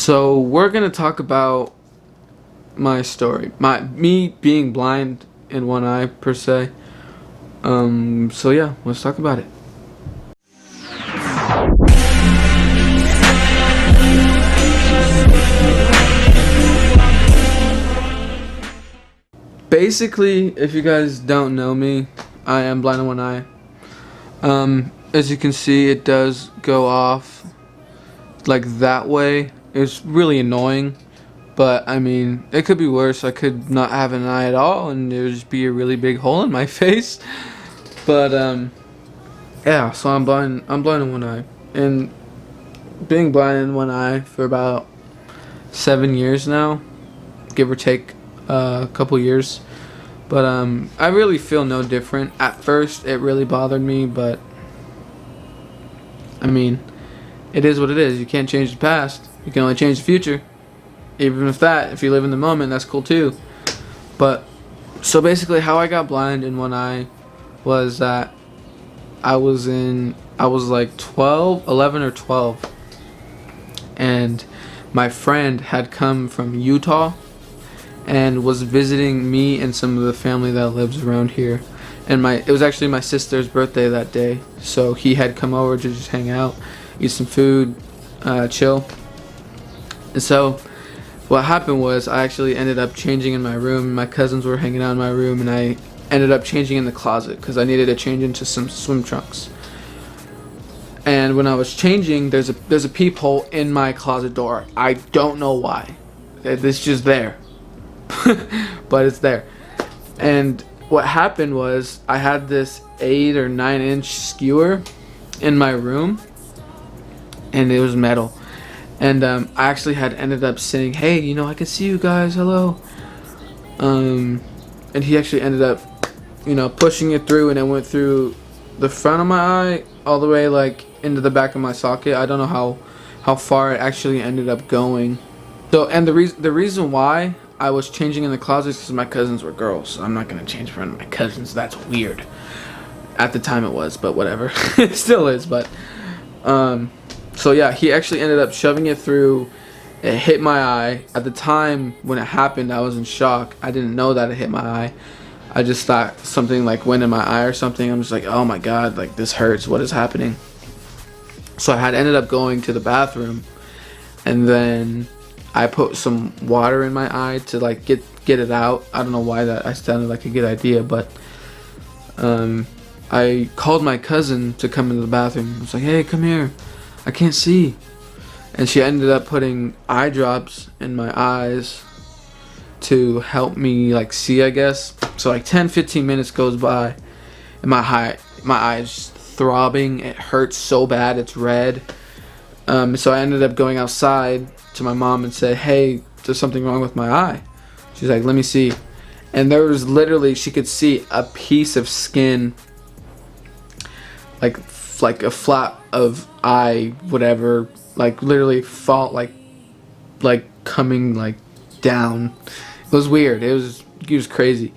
So we're gonna talk about my story, me being blind in one eye per se. So yeah, let's talk about it. Basically, if you guys don't know me, I am blind in one eye. As you can see, it does go off like that way. It's really annoying, but I mean, it could be worse. I could not have an eye at all, and there would just be a really big hole in my face. But yeah. So I'm blind. I'm blind in one eye, and being blind in one eye for about 7 years now, give or take a couple years. But I really feel no different. At first, it really bothered me, but I mean, it is what it is. You can't change the past. You can only change the future. Even if you live in the moment, that's cool too. But so basically, how I got blind in one eye was that I was like 11 or 12, and my friend had come from Utah and was visiting me and some of the family that lives around here. And it was actually my sister's birthday that day, so he had come over to just hang out, eat some food, chill. And so what happened was I actually ended up changing in my room. My cousins were hanging out in my room, and I ended up changing in the closet because I needed to change into some swim trunks. And when I was changing, there's a peephole in my closet door. I don't know why. It's just there. But it's there. And what happened was I had this 8 or 9 inch skewer in my room, and it was metal. And I actually had ended up saying, hey, I can see you guys, hello. And he actually ended up pushing it through, and it went through the front of my eye all the way like into the back of my socket. I don't know how far it actually ended up going. So, and the reason why I was changing in the closet because my cousins were girls. So I'm not gonna change in front of my cousins. That's weird. At the time it was, but whatever. It still is. But so yeah, he actually ended up shoving it through. It hit my eye. At the time when it happened, I was in shock. I didn't know that it hit my eye. I just thought something like went in my eye or something. I'm just like, oh my god, like this hurts. What is happening? So I had ended up going to the bathroom, and then I put some water in my eye to like get it out. I don't know why that sounded like a good idea, but I called my cousin to come into the bathroom. I was like, hey, come here, I can't see. And she ended up putting eye drops in my eyes to help me like see, I guess. So like 10-15 minutes goes by, and my eye is just throbbing. It hurts so bad, it's red. So I ended up going outside to my mom and said, hey, there's something wrong with my eye. She's like, let me see. And there was literally, she could see a piece of skin, like a flap of eye, whatever, like literally fall, like coming like down. It was weird. It was crazy.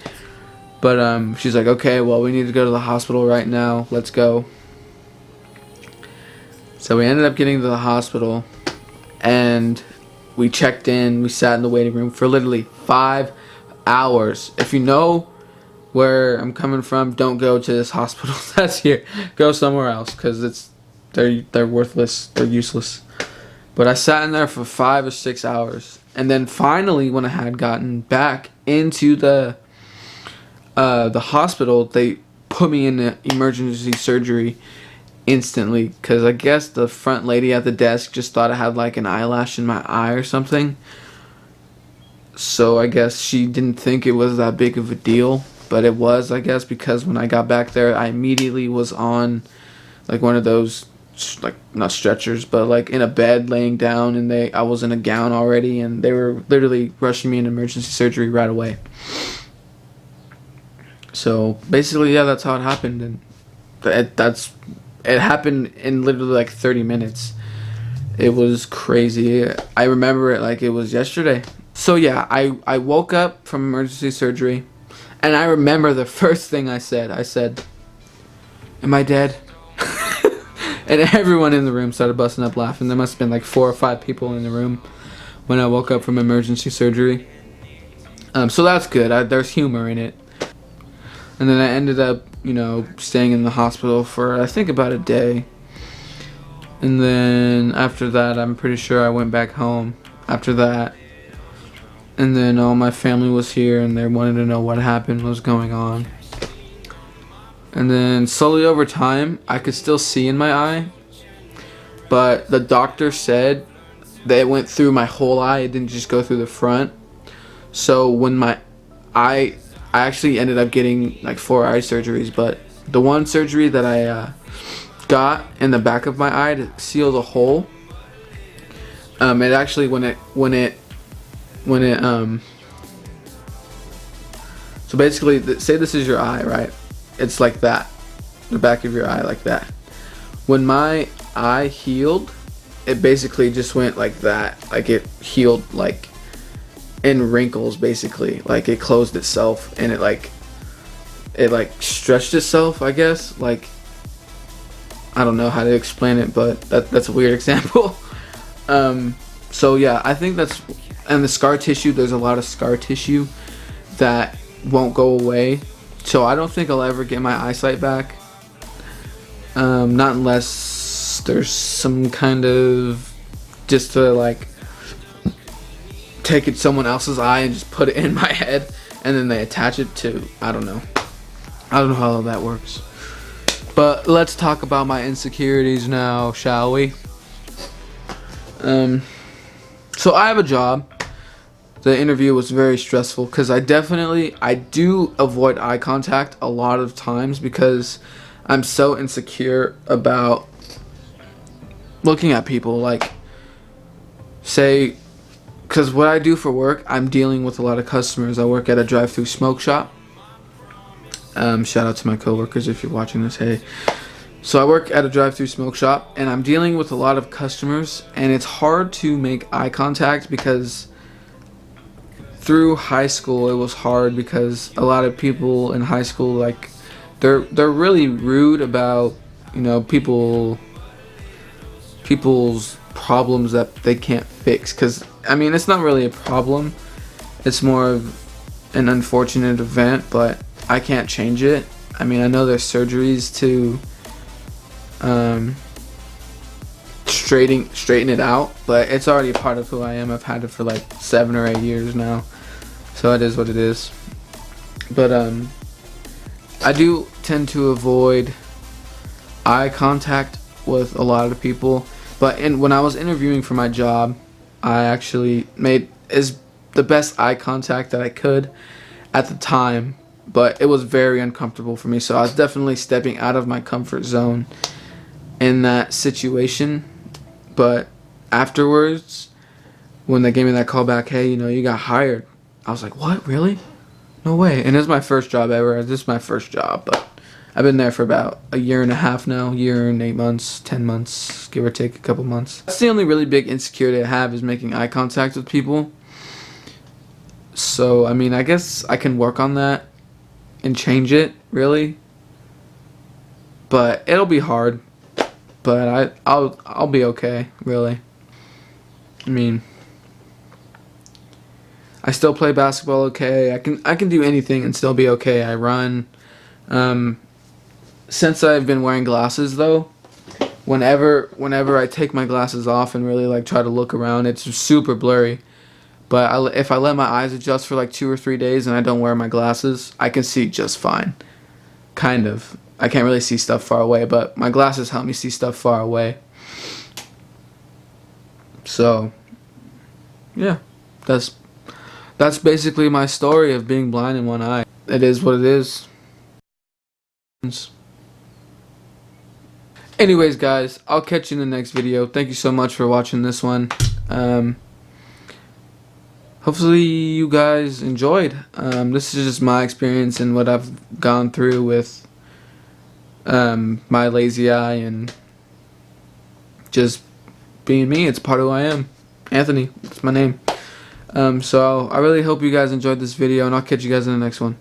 But she's like, okay, well, we need to go to the hospital right now. Let's go. So we ended up getting to the hospital, and we checked in. We sat in the waiting room for literally 5 hours. If you know where I'm coming from, don't go to this hospital that's here. Go somewhere else, because they're worthless. They're useless. But I sat in there for 5 or 6 hours, and then finally, when I had gotten back into the hospital, they put me in the emergency surgery instantly, because I guess the front lady at the desk just thought I had like an eyelash in my eye or something. So I guess she didn't think it was that big of a deal, but it was, I guess, because when I got back there, I immediately was on like one of those, like not stretchers, but like in a bed laying down, and I was in a gown already, and they were literally rushing me in emergency surgery right away. So basically, yeah, that's how it happened, and it happened in literally like 30 minutes. It was crazy. I remember it like it was yesterday. So yeah, I woke up from emergency surgery, and I remember the first thing I said. I said, am I dead? And everyone in the room started busting up laughing. There must have been like 4 or 5 people in the room. when I woke up from emergency surgery. So that's good. There's humor in it. And then I ended up, staying in the hospital for I think about a day. And then after that, I'm pretty sure I went back home after that. And then all my family was here and they wanted to know what happened, what was going on. And then slowly over time, I could still see in my eye. But the doctor said that it went through my whole eye. It didn't just go through the front. So when I actually ended up getting like 4 eye surgeries. But the one surgery that I got in the back of my eye to seal the hole, it actually so basically, say this is your eye, right? It's like that, the back of your eye, like that. When my eye healed, it basically just went like that. Like it healed like in wrinkles, basically. Like it closed itself, and it like stretched itself, I guess. Like, I don't know how to explain it, but that's a weird example. So yeah, I think that's, and the scar tissue, there's a lot of scar tissue that won't go away. So I don't think I'll ever get my eyesight back. Not unless there's some kind of, just to like take it someone else's eye and just put it in my head and then they attach it to, I don't know how that works. But let's talk about my insecurities now, shall we? So I have a job. The interview was very stressful because I do avoid eye contact a lot of times because I'm so insecure about looking at people. Like, say, because what I do for work, I'm dealing with a lot of customers. I work at a drive-through smoke shop. Shout out to my coworkers if you're watching this. Hey. So I work at a drive-through smoke shop, and I'm dealing with a lot of customers, and it's hard to make eye contact because through high school it was hard because a lot of people in high school, like, they're really rude about, people's problems that they can't fix. Because I mean, it's not really a problem, it's more of an unfortunate event, but I can't change it. I mean, I know there's surgeries to straighten it out, but it's already a part of who I am. I've had it for like 7 or 8 years now, so it is what it is. But I do tend to avoid eye contact with a lot of people. But when I was interviewing for my job, I actually made the best eye contact that I could at the time, but it was very uncomfortable for me. So I was definitely stepping out of my comfort zone in that situation. But afterwards, when they gave me that call back, hey, you got hired, I was like, what, really? No way. And this is my first job ever. This is my first job, but I've been there for about a year and a half now, year and 8 months, 10 months, give or take a couple months. That's the only really big insecurity I have, is making eye contact with people. So, I mean, I guess I can work on that and change it, really. But it'll be hard. But I'll be okay, really. I mean, I still play basketball okay. I can do anything and still be okay. I run. Since I've been wearing glasses, though, whenever I take my glasses off and really like try to look around, it's super blurry. But if I let my eyes adjust for like 2 or 3 days and I don't wear my glasses, I can see just fine. Kind of. I can't really see stuff far away, but my glasses help me see stuff far away. So, yeah, that's basically my story of being blind in one eye. It is what it is. Anyways, guys, I'll catch you in the next video. Thank you so much for watching this one. Hopefully you guys enjoyed. This is just my experience and what I've gone through with my lazy eye and just being me. It's part of who I am. Anthony, that's my name. So I really hope you guys enjoyed this video, and I'll catch you guys in the next one.